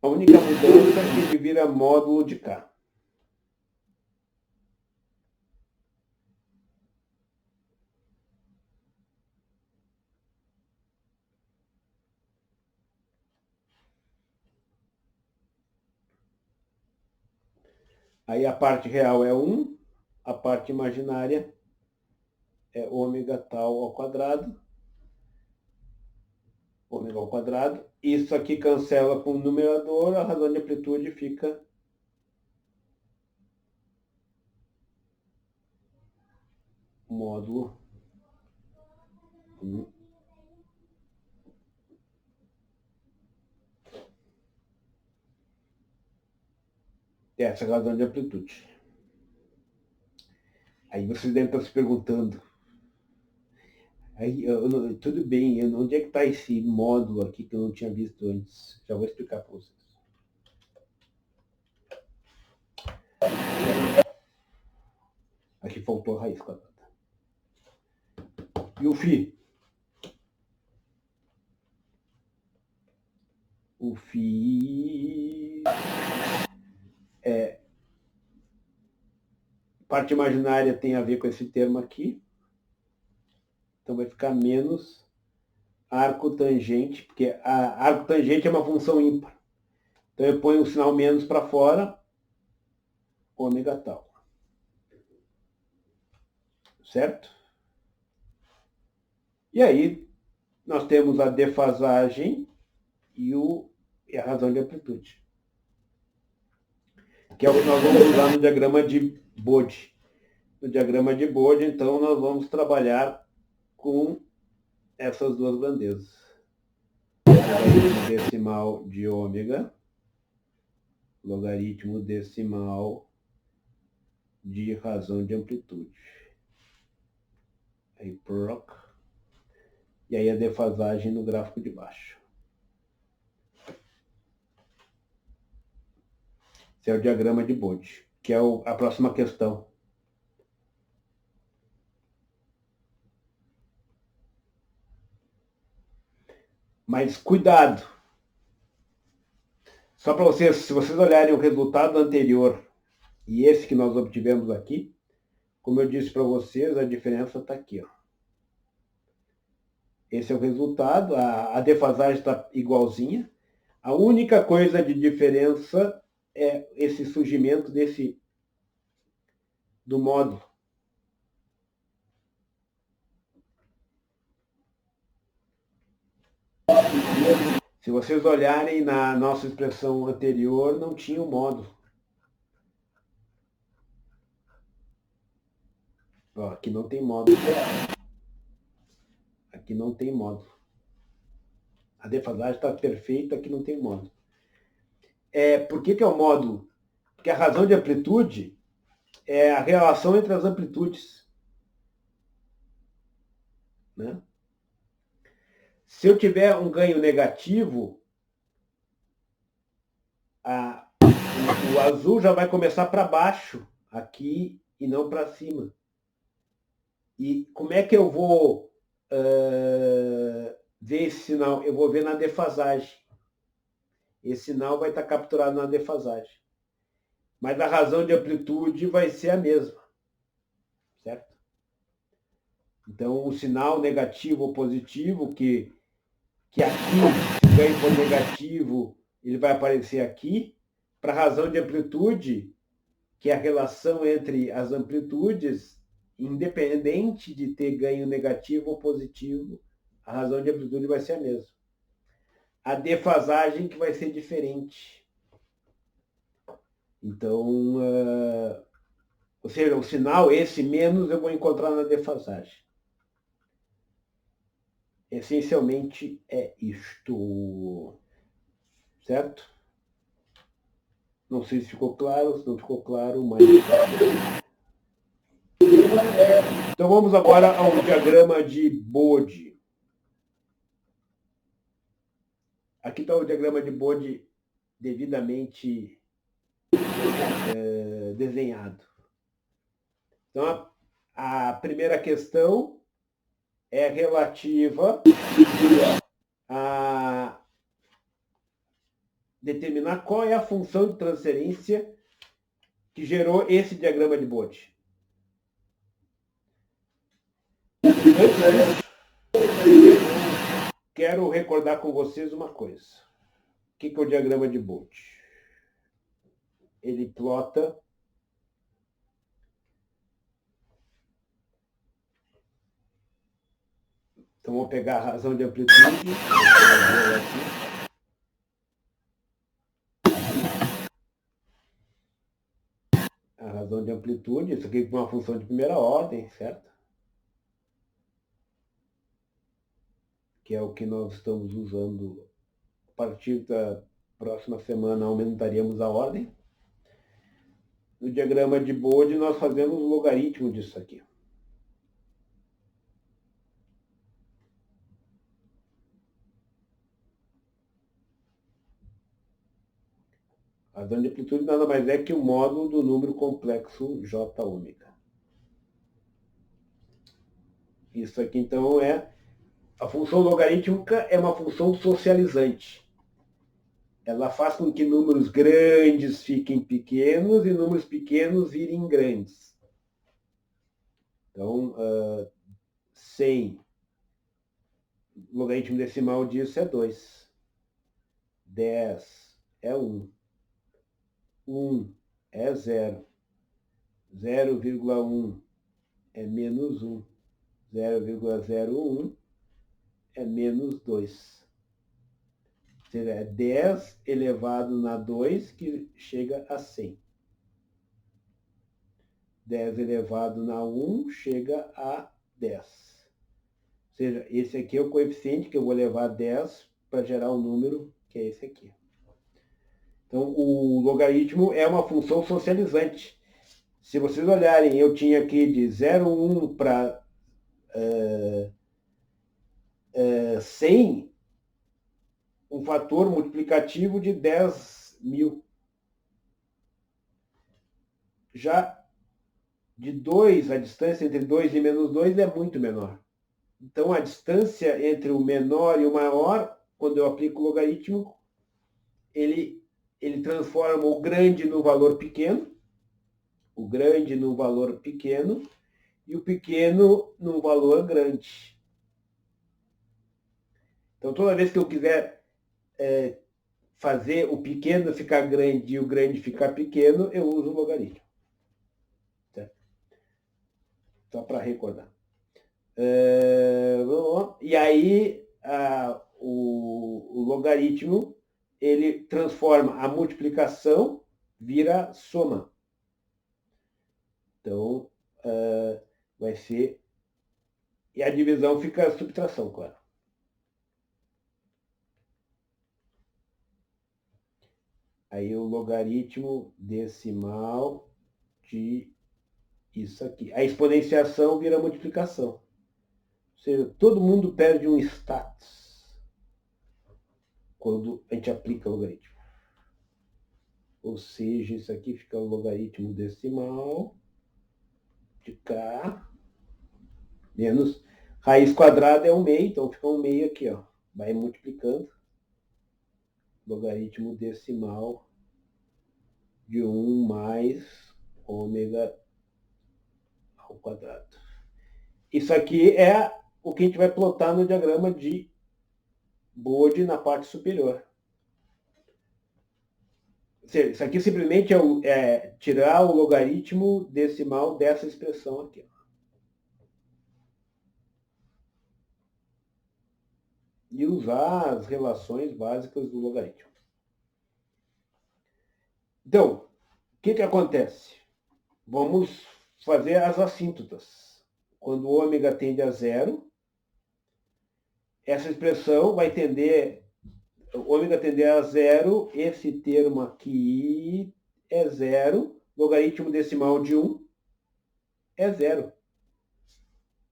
a única mudança é que ele vira módulo de K. Aí a parte real é 1, a parte imaginária é ômega tal ao quadrado. Ômega ao quadrado. Isso aqui cancela com o numerador, a razão de amplitude fica módulo 1. Essa é a razão de amplitude. Aí vocês devem estar se perguntando, aí, tudo bem, onde é que está esse módulo aqui que eu não tinha visto antes? Já vou explicar para vocês. Aqui faltou a raiz quadrada. E o φ? O φ parte imaginária tem a ver com esse termo aqui. Então vai ficar menos arco tangente, porque a arco tangente é uma função ímpar. Então eu ponho o sinal menos para fora, ômega tal. certo? E aí, nós temos a defasagem e a razão de amplitude, que é o que nós vamos usar no diagrama de Bode. No diagrama de Bode, então, nós vamos trabalhar com essas duas grandezas. Logaritmo decimal de ômega, logaritmo decimal de razão de amplitude. Aí, proc. E aí a defasagem no gráfico de baixo. Esse é o diagrama de Bode, que é a próxima questão. Mas cuidado. Só para vocês, se vocês olharem o resultado anterior e esse que nós obtivemos aqui, como eu disse para vocês, a diferença está aqui. Ó. Esse é o resultado, a defasagem está igualzinha. A única coisa de diferença é esse surgimento do módulo. Se vocês olharem na nossa expressão anterior, não tinha o módulo. Ó, aqui não tem módulo. Aqui não tem módulo. A defasagem está perfeita, aqui não tem módulo. Por que é o módulo? Porque a razão de amplitude é a relação entre as amplitudes. Né? Se eu tiver um ganho negativo, o azul já vai começar para baixo aqui e não para cima. E como é que eu vou ver esse sinal? Eu vou ver na defasagem. Esse sinal vai estar capturado na defasagem. Mas a razão de amplitude vai ser a mesma. Certo? Então, o sinal negativo ou positivo, que aqui, se o ganho for negativo, ele vai aparecer aqui. Para a razão de amplitude, que é a relação entre as amplitudes, independente de ter ganho negativo ou positivo, a razão de amplitude vai ser a mesma. A defasagem que vai ser diferente. Então, ou seja, o sinal, esse menos, eu vou encontrar na defasagem. Essencialmente é isto. Certo? Não sei se ficou claro, se não ficou claro, mas... Então vamos agora ao diagrama de Bode. Aqui está o diagrama de Bode devidamente desenhado. Então a primeira questão é relativa a determinar qual é a função de transferência que gerou esse diagrama de Bode. Quero recordar com vocês uma coisa. O que é o diagrama de Bode? Ele plota então vou pegar a razão de amplitude. A razão de amplitude, isso aqui é uma função de primeira ordem, certo? Que é o que nós estamos usando. A partir da próxima semana aumentaríamos a ordem. No diagrama de Bode nós fazemos o logaritmo disso aqui. A razão de amplitude nada mais é que o módulo do número complexo J ômega. Isso aqui então é... A função logarítmica é uma função socializante. Ela faz com que números grandes fiquem pequenos e números pequenos virem grandes. Então, 100, logaritmo decimal disso é 2. 10 é 1. 1 é 0. 0,1 é menos 1. 0,01 é menos 2. Ou seja, é 10 elevado na 2 que chega a 100. 10 elevado na 1 chega a 10. Ou seja, esse aqui é o coeficiente que eu vou levar 10 para gerar o número, que é esse aqui. Então, o logaritmo é uma função socializante. Se vocês olharem, eu tinha aqui de 0,1 para 100, um fator multiplicativo de 10.000. Já de 2, a distância entre 2 e menos 2 é muito menor. Então, a distância entre o menor e o maior, quando eu aplico o logaritmo, ele transforma o grande no valor pequeno, o grande no valor pequeno e o pequeno no valor grande. Então, toda vez que eu quiser fazer o pequeno ficar grande e o grande ficar pequeno, eu uso o logaritmo. Certo? Só para recordar. E aí, o logaritmo, ele transforma a multiplicação, vira soma. Então, vai ser... E a divisão fica a subtração, claro. Aí o logaritmo decimal de isso aqui. A exponenciação vira multiplicação. Ou seja, todo mundo perde um status quando a gente aplica o logaritmo. Ou seja, isso aqui fica o logaritmo decimal de K menos raiz quadrada é 1/2, então fica 1/2 aqui, ó. Vai multiplicando. Logaritmo decimal de 1 mais ômega ao quadrado. Isso aqui é o que a gente vai plotar no diagrama de Bode na parte superior. Ou seja, isso aqui simplesmente é tirar o logaritmo decimal dessa expressão aqui. E usar as relações básicas do logaritmo. Então, o que acontece? Vamos fazer as assíntotas. Quando o ômega tende a zero, essa expressão vai tender, ômega tender a zero, esse termo aqui é zero, logaritmo decimal de 1 é zero.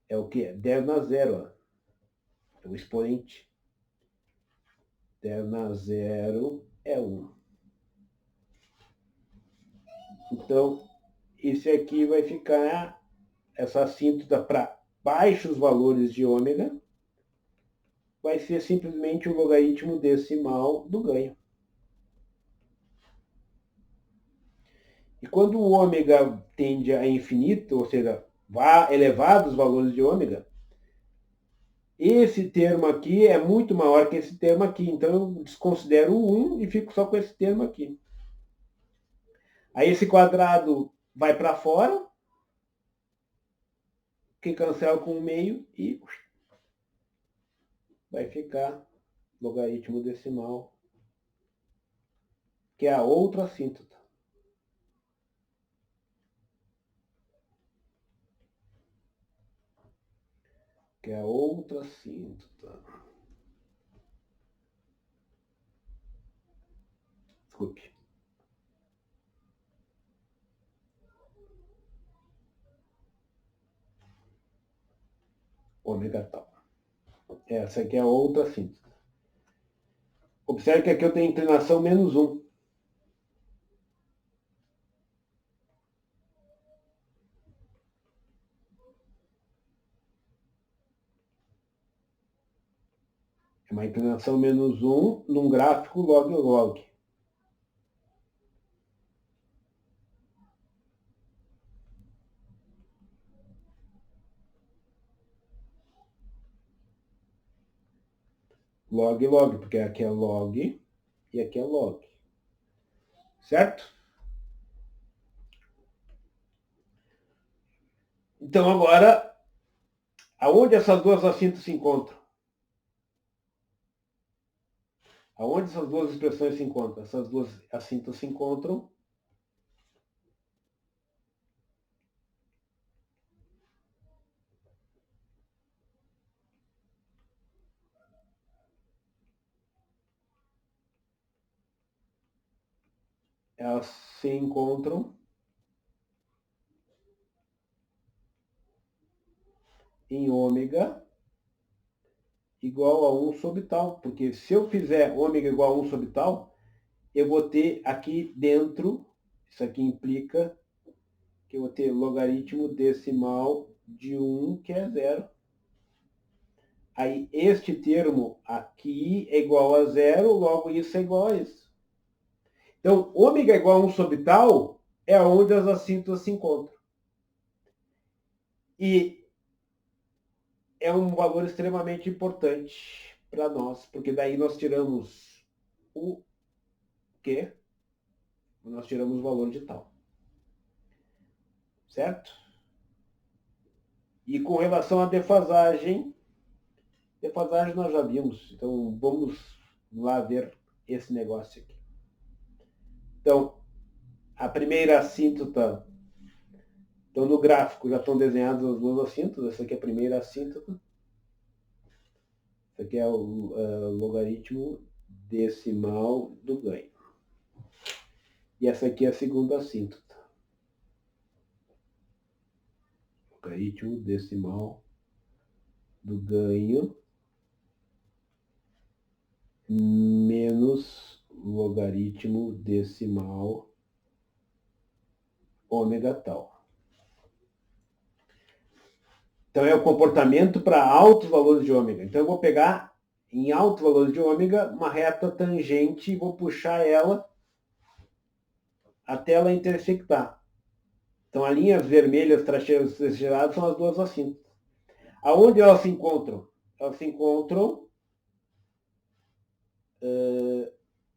É o quê? 10 na zero. Ó. É o expoente. 10 na zero é 1. Então, esse aqui vai ficar essa assíntota para baixos valores de ômega, vai ser simplesmente o logaritmo decimal do ganho. E quando o ômega tende a infinito, ou seja, vá elevados valores de ômega, esse termo aqui é muito maior que esse termo aqui. Então, eu desconsidero o 1 e fico só com esse termo aqui. Aí esse quadrado vai para fora, que cancela com o meio e vai ficar logaritmo decimal, que é a outra assíntota. Que é a outra assíntota. Desculpe. Ômega tal. Essa aqui é a outra assíntota. Observe que aqui eu tenho inclinação menos 1. É uma inclinação menos 1 num gráfico log-log. Log-log, porque aqui é log e aqui é log. Certo? Então agora, aonde essas duas assintos se encontram? Aonde essas duas expressões se encontram? Essas duas assintos se encontram elas se encontram em ômega igual a 1 sobre tal, porque se eu fizer ômega igual a 1 sobre tal, eu vou ter aqui dentro, isso aqui implica que eu vou ter logaritmo decimal de 1, que é 0. Aí este termo aqui é igual a 0, logo isso é igual a isso. Então, ômega igual a 1 sobre tal é onde as assíntotas se encontram. E é um valor extremamente importante para nós, porque daí nós tiramos o quê? Nós tiramos o valor de tal. Certo? E com relação à defasagem nós já vimos. Então, vamos lá ver esse negócio aqui. Então, a primeira assíntota, então no gráfico já estão desenhadas as duas assíntotas. Essa aqui é a primeira assíntota. Esse aqui é o logaritmo decimal do ganho. E essa aqui é a segunda assíntota. Logaritmo decimal do ganho menos logaritmo decimal ômega tal. Então é o comportamento para altos valores de ômega. Então eu vou pegar em altos valores de ômega uma reta tangente e vou puxar ela até ela intersectar. Então as linhas vermelhas trajeadas são as duas assíntotas. Aonde elas se encontram? Elas se encontram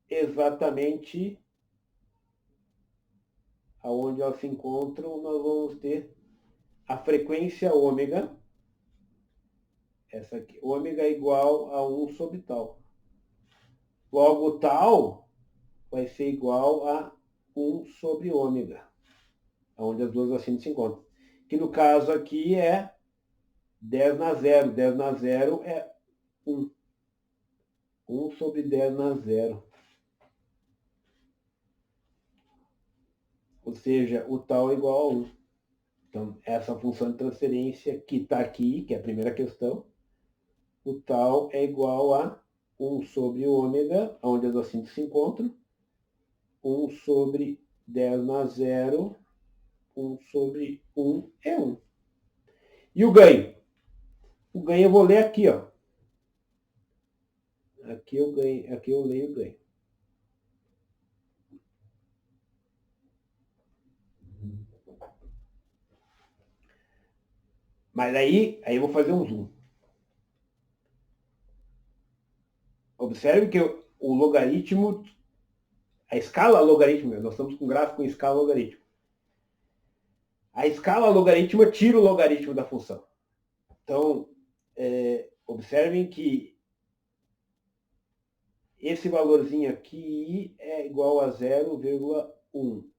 exatamente aonde elas se encontram, nós vamos ter a frequência ômega, essa aqui, ômega é igual a 1 sobre tal. Logo, tal vai ser igual a 1 sobre ômega, onde as duas assíntotas se encontram. Que no caso aqui é 10 na 0. 10 na 0 é 1. 1 sobre 10 na 0. Ou seja, o tal é igual a 1. Então, essa função de transferência que está aqui, que é a primeira questão, o tal é igual a 1 sobre ômega, onde as assíntotas se encontram, 1 sobre 10 na 0, 1 sobre 1 é 1. E o ganho? O ganho eu vou ler aqui, ó. Aqui eu leio o ganho. Mas aí eu vou fazer um zoom. Observe que o logaritmo, a escala logarítmica, nós estamos com um gráfico em escala logarítmica. A escala logarítmica tira o logaritmo da função. Então, observem que esse valorzinho aqui é igual a 0,1.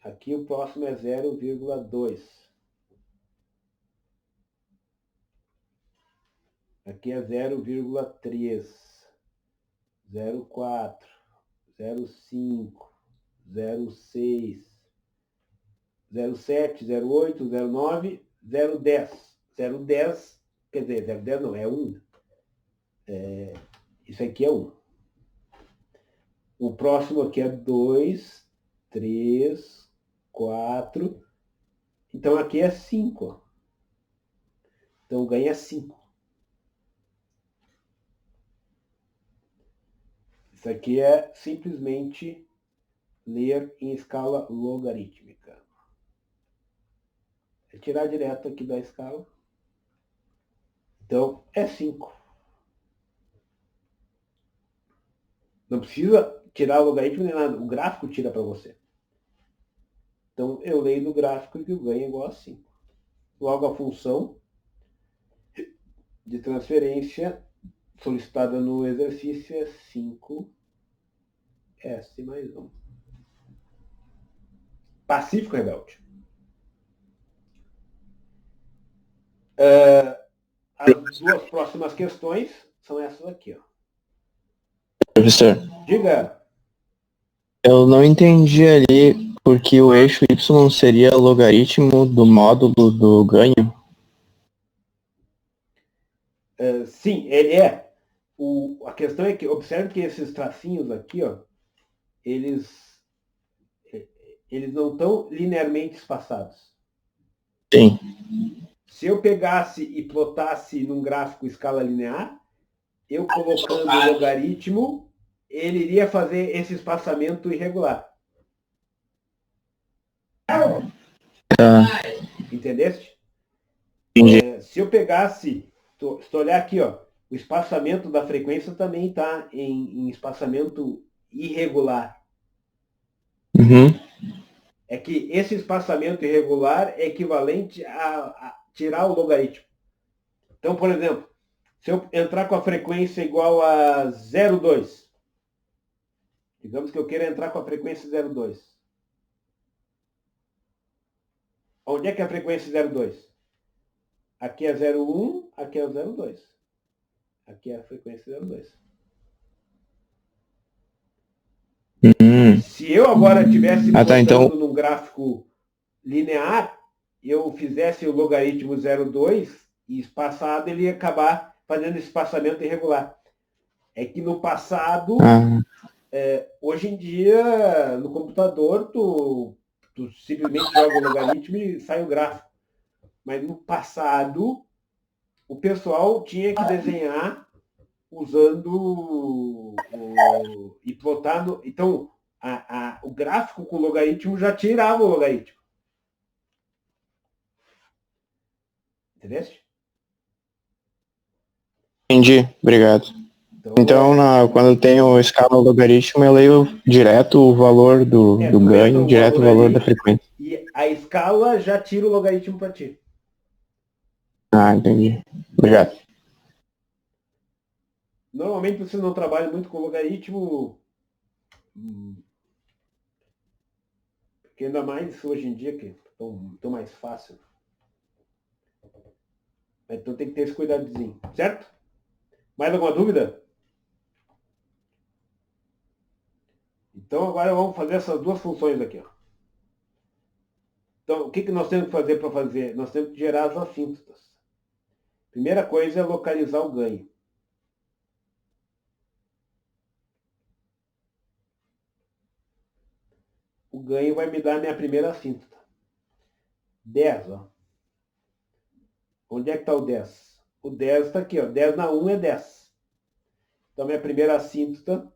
Aqui o próximo é 0,2. Aqui é 0,3, 0,4, 0,5, 0,6, 0,7, 0,8, 0,9, 0,10. 0,10, quer dizer, 0,10 não, é 1. Isso aqui é 1. O próximo aqui é 2, 3, 4. Então aqui é 5. Então ganha 5. Isso aqui é simplesmente ler em escala logarítmica. É tirar direto aqui da escala. Então, é 5. Não precisa tirar o logaritmo nem nada. O gráfico tira para você. Então, eu leio no gráfico que o ganho é igual a 5. logo a função de transferência solicitada no exercício é 5S mais 1. Pacífico, Rebelde. As duas próximas questões são essas aqui, ó.
Professor,
Diga.
eu não entendi ali porque o eixo y seria logaritmo do módulo do ganho.
Sim, ele é. A questão é que, observe que esses tracinhos aqui, ó, eles não estão linearmente espaçados.
Sim.
Se eu pegasse e plotasse num gráfico escala linear, eu colocando o logaritmo, ele iria fazer esse espaçamento irregular.
Tá.
Entendeste?
Entendi.
Se eu pegasse, se tu olhar aqui, ó, o espaçamento da frequência também está em espaçamento irregular.
Uhum.
É que esse espaçamento irregular é equivalente a tirar o logaritmo. Então, por exemplo, se eu entrar com a frequência igual a 0,2, digamos que eu queira entrar com a frequência 0,2. Onde é que é a frequência 0,2? Aqui é 0,1, aqui é o 0,2. Aqui é a frequência 0,2. Se eu agora estivesse plotando num gráfico linear, eu fizesse o logaritmo 0,2 e espaçado, ele ia acabar fazendo esse espaçamento irregular. É que no passado, hoje em dia, no computador, tu simplesmente joga o logaritmo e sai o gráfico. Mas no passado, o pessoal tinha que desenhar usando e plotar. Então, o gráfico com logaritmo já tirava o logaritmo. Entendeu?
Entendi, obrigado. Então quando tem o escala logaritmo, eu leio direto o valor do ganho, direto o valor da frequência.
E a escala já tira o logaritmo para ti.
Ah, entendi. Obrigado.
Normalmente você não trabalha muito com logaritmo, porque ainda mais hoje em dia, que é tão mais fácil. Então tem que ter esse cuidadozinho, certo? Mais alguma dúvida? Então agora vamos fazer essas duas funções aqui, ó. Então, o que nós temos que fazer para fazer? Nós temos que gerar as assíntotas. Primeira coisa é localizar o ganho. O ganho vai me dar a minha primeira assíntota. 10, ó. Onde é que está o 10? O 10 está aqui, ó. 10 na 1 é 10. Então, minha primeira assíntota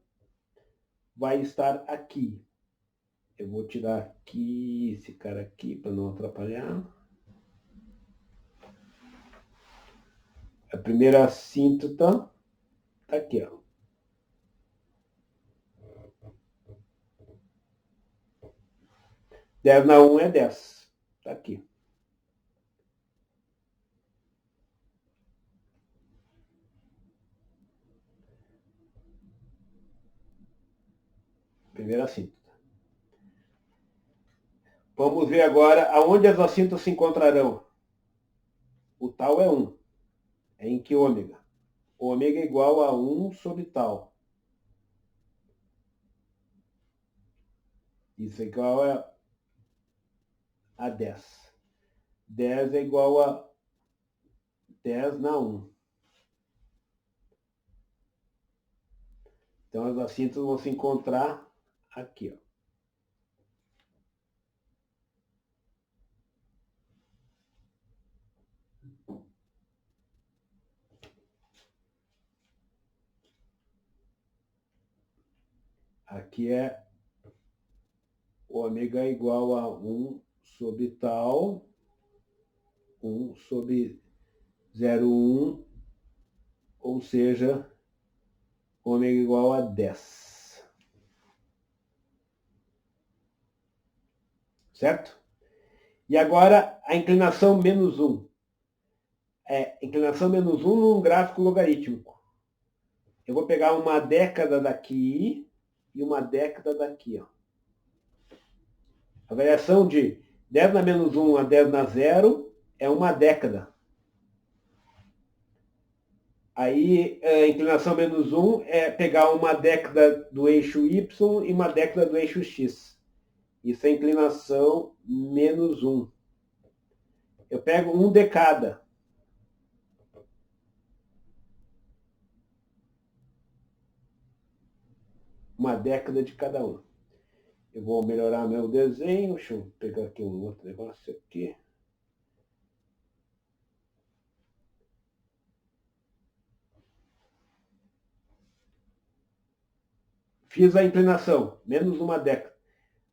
vai estar aqui. Eu vou tirar aqui esse cara aqui para não atrapalhar. A primeira assíntota está aqui, ó. Dez na 1 é 10. Está aqui. Primeira assíntota. Vamos ver agora aonde as assíntotas se encontrarão. O tal é 1. É em que ômega? Ômega é igual a 1 sobre tal. Isso é igual a 10. 10 é igual a 10 na 1. Então as assíntotas vão se encontrar aqui, ó. Aqui é ômega igual a 1 sobre tal, 1 sobre 0,1, ou seja, ômega igual a 10. Certo? E agora a inclinação menos 1. Inclinação menos 1 num gráfico logarítmico. Eu vou pegar uma década daqui e uma década daqui. Ó. A variação de 10 na menos 1 a 10 na 0 é uma década. Aí, a inclinação menos 1 é pegar uma década do eixo Y e uma década do eixo X. Isso é inclinação menos 1. Eu pego um de cada. Uma década de cada um. Eu vou melhorar meu desenho. Deixa eu pegar aqui um outro negócio aqui. Fiz a inclinação, menos uma década.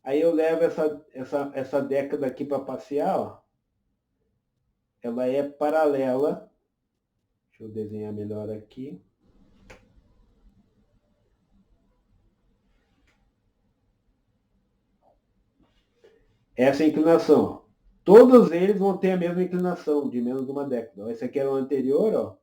Aí eu levo essa década aqui para passear. Ó. Ela é paralela. Deixa eu desenhar melhor aqui. Essa é a inclinação. Ó. Todos eles vão ter a mesma inclinação, de menos uma década. Esse aqui era o anterior, ó.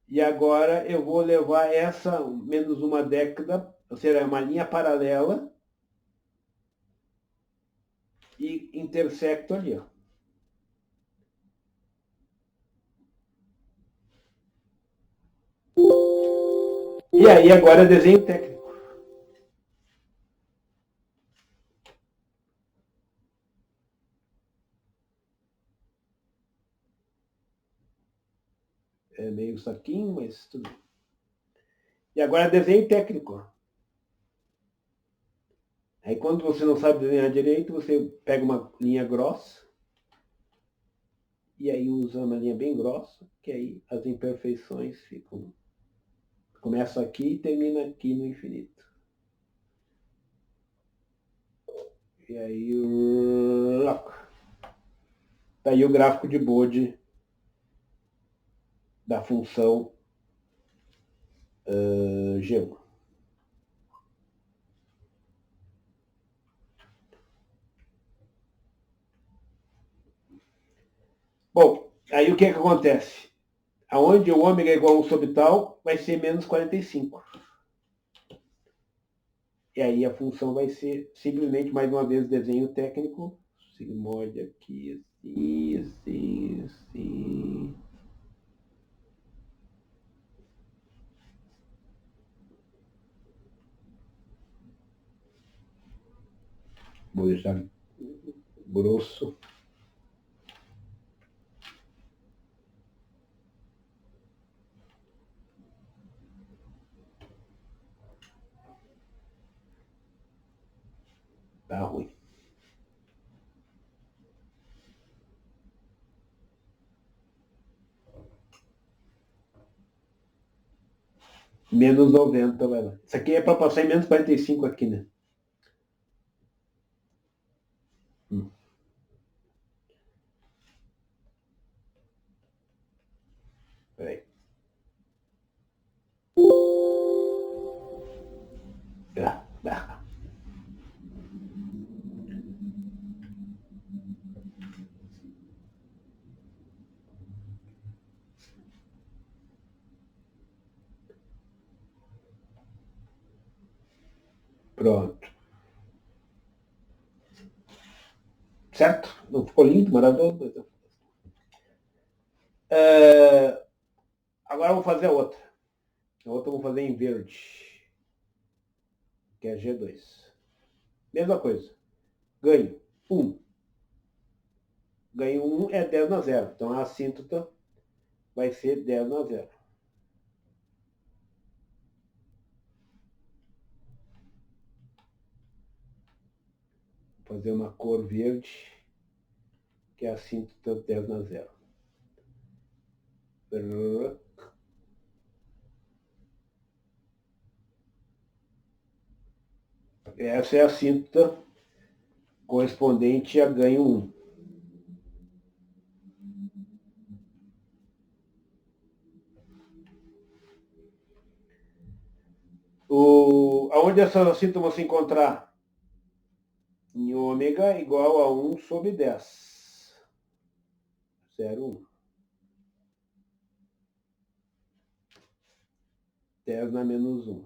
E agora eu vou levar essa menos uma década, ou seja, uma linha paralela, e intersecto ali. Ó. E aí agora desenho técnico. É meio saquinho, mas tudo bem. E agora desenho técnico. Aí quando você não sabe desenhar direito, você pega uma linha grossa, e aí usa uma linha bem grossa, que aí as imperfeições ficam... Começa aqui e termina aqui no infinito. E aí... Tá aí o gráfico de Bode da função G1. Bom, aí o que acontece? Aonde o ômega é igual a 1 sobre tal, vai ser menos 45. E aí a função vai ser simplesmente, mais uma vez, desenho técnico. Sigmoide aqui, assim, assim, assim. Vou deixar grosso. Tá ruim. Menos 90, vai lá. Isso aqui é para passar em menos 45 aqui, né? Peraí. Pronto. Certo? Não ficou lindo, maravilhoso? Agora eu vou fazer a outra. A outra eu vou fazer em verde. Que é G2. Mesma coisa. Ganho 1. Ganho 1 é 10 na 0. Então a assíntota vai ser 10 na 0. Vou fazer uma cor verde, que é a assíntota 10 na 0. Essa é a assíntota correspondente a ganho 1. aonde essa síntoma vão se encontrar? Em ômega igual a 1 sobre 10. 0,1. 10 na menos 1.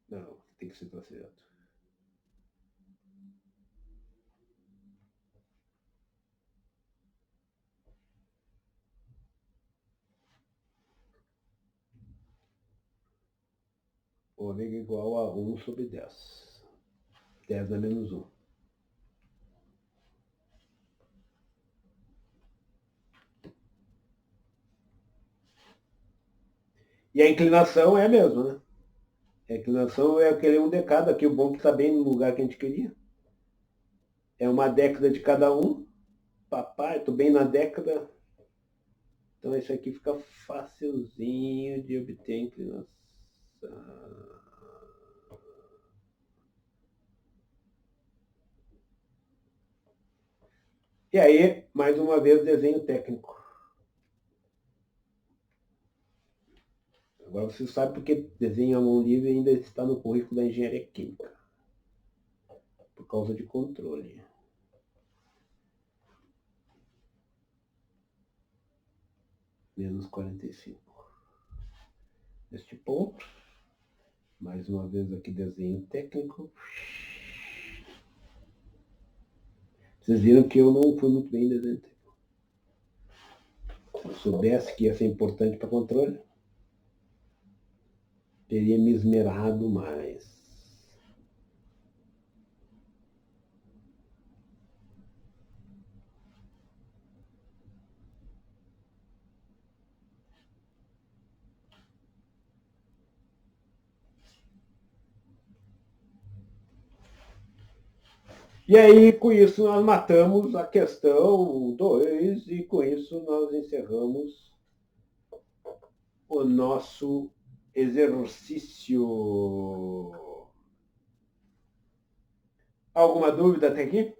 Não, tem que ser tá certo. Ômega igual a 1 sobre 10. 10 na menos 1. E a inclinação é a mesma, né? A inclinação é aquele 1 de cada, aqui o bom que está bem no lugar que a gente queria. É uma década de cada um. Papai, estou bem na década. Então esse aqui fica facilzinho de obter a inclinação. E aí, mais uma vez, desenho técnico. Agora você sabe porque desenho à mão livre ainda está no currículo da engenharia química. Por causa de controle. Menos 45. Neste ponto, mais uma vez aqui desenho técnico. Vocês viram que eu não fui muito bem em desenho técnico. Se eu soubesse que ia ser importante para controle, teria me esmerado mais. E aí, com isso, nós matamos a questão 2 e com isso nós encerramos o nosso exercício. Alguma dúvida até aqui?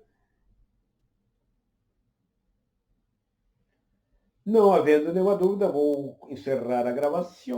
Não havendo nenhuma dúvida, vou encerrar a gravação.